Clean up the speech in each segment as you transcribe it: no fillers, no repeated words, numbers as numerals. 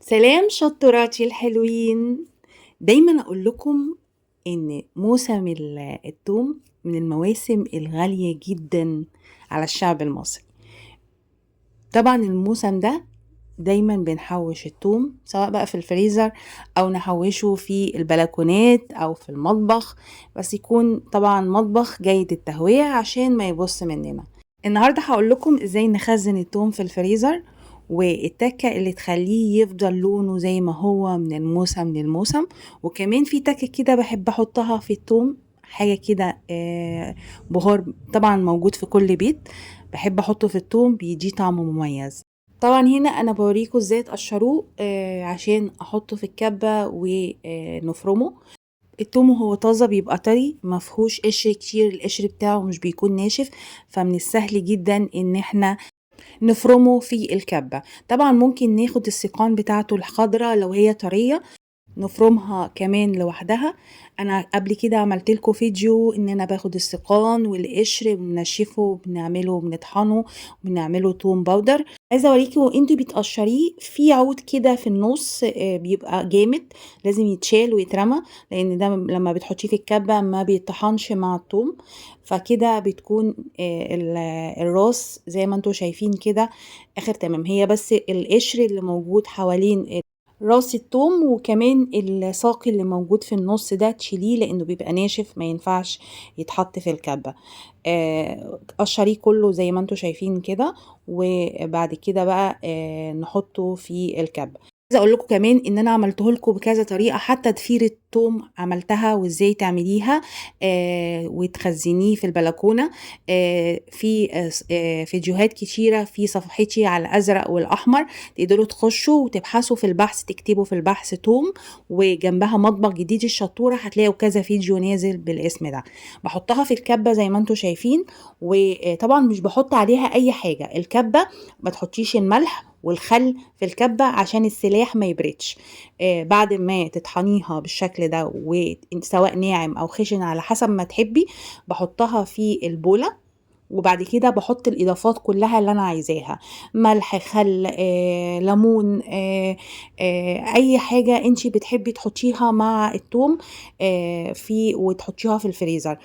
سلام شطوراتي الحلوين. دايما اقول لكم ان موسم الثوم من المواسم الغالية جدا على الشعب المصري. طبعا الموسم ده دايما بنحوش الثوم سواء بقى في الفريزر او نحوشه في البلكونات او في المطبخ، بس يكون طبعا مطبخ جيد التهوية عشان ما يبص مننا. النهاردة هقول لكم ازاي نخزن الثوم في الفريزر، والتكة اللي تخليه يفضل لونه زي ما هو من الموسم للموسم. وكمان في تكة كده بحب احطها في الثوم، حاجة كده بهار طبعا موجود في كل بيت، بحب احطه في الثوم بيديه طعم مميز. طبعا هنا انا بوريكم ازاي تقشروه عشان احطه في الكبة ونفرمه. التوم وهو طازة بيبقى طري مفهوش قشر كتير، القشر بتاعه مش بيكون ناشف، فمن السهل جدا ان احنا نفرمه في الكبة. طبعا ممكن ناخد السيقان بتاعته الخضراء لو هي طرية نفرمها كمان لوحدها. انا قبل كده عملت لكم فيديو ان انا باخد السيقان والقشر بنشفه بنعمله بنطحنه وبنعمله توم باودر. عايزه اوريكم انتوا بتقشريه في عود كده في النص بيبقى جامد، لازم يتشال ويترمى لان ده لما بتحطيه في الكبه ما بيطحنش مع الثوم، فكده بتكون الراس زي ما انتوا شايفين كده اخر تمام. هي بس القشر اللي موجود حوالين راس الثوم وكمان الساق اللي موجود في النص ده تشيليه لانه بيبقى ناشف ما ينفعش يتحط في الكبة. قشريه كله زي ما انتوا شايفين كده، وبعد كده بقى نحطه في الكبة. عايزه اقول لكم كمان ان انا عملته لكم بكذا طريقه، حتى ضفيره الثوم عملتها وازاي تعمليها وتخزنيه في البلكونه. في فيديوهات كتيره في صفحتي على الازرق والاحمر، تقدروا تخشوا وتبحثوا في البحث، تكتبوا في البحث ثوم وجنبها مطبخ جديد الشطوره، هتلاقوا كذا فيديو نازل بالاسم ده. بحطها في الكبه زي ما انتوا شايفين، وطبعا مش بحط عليها اي حاجه. الكبه ما تحطيش الملح والخل في الكبة عشان السلاح ما يبردش. بعد ما تطحنيها بالشكل ده وسواء ناعم او خشن على حسب ما تحبي، بحطها في البولة، وبعد كده بحط الاضافات كلها اللي انا عايزاها، ملح، خل، ليمون، اي حاجة انتي بتحبي تحطيها مع الثوم في وتحطيها في الفريزر.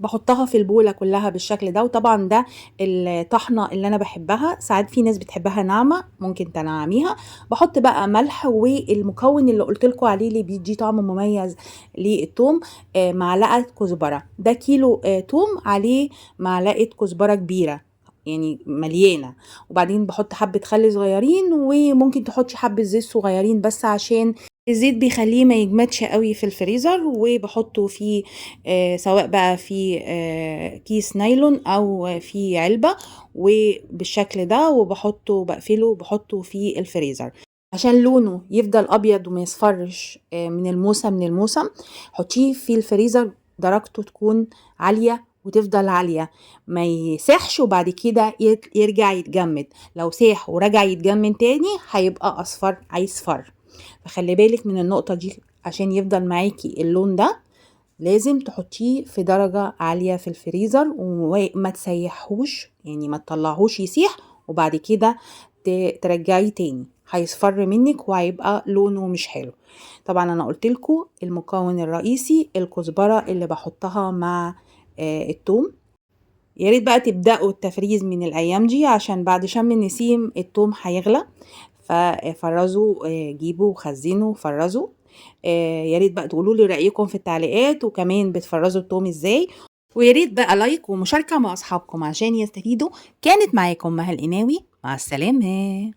بحطها في البولة كلها بالشكل ده. وطبعا ده الطحنة اللي انا بحبها، ساعات في ناس بتحبها ناعمة ممكن تنعميها. بحط بقى ملح والمكون اللي قلت لكم عليه اللي بيدي طعم مميز للثوم، معلقة كزبرة. ده كيلو ثوم عليه معلقة كزبرة كبيرة يعني مليانة. وبعدين بحط حبة خل صغيرين، وممكن تحطي حبة زيت صغيرين بس عشان الزيت بيخليه ما يجمدش قوي في الفريزر. وبحطه في سواء بقى في كيس نايلون او في علبة وبالشكل ده، وبحطه بقفله وبحطه في الفريزر عشان لونه يفضل ابيض وما يصفرش من الموسم للموسم. حطيه في الفريزر درجته تكون عالية وتفضل عالية، ما يسيحش وبعد كده يرجع يتجمد. لو ساح ورجع يتجمد تاني هيبقى اصفر هيصفر، فخلي بالك من النقطة دي عشان يفضل معاكي اللون ده. لازم تحطيه في درجة عالية في الفريزر وما تسيحوش، يعني ما تطلعهوش يسيح وبعد كده ترجعيه تاني هيصفر منك وهيبقى لونه مش حلو. طبعا انا قلت لكم المكون الرئيسي الكزبرة اللي بحطها مع الثوم. يا ريت بقى تبدأوا التفريز من الأيام دي عشان بعد شم النسيم الثوم هيغلى، ففرزوا جيبوا وخزنوا فرزوا. يا ريت بقى تقولوا لي رأيكم في التعليقات، وكمان بتفرزوا الثوم ازاي. ويا ريت بقى لايك ومشاركة مع أصحابكم عشان يستفيدوا. كانت معاكم مها القناوي، مع السلامة.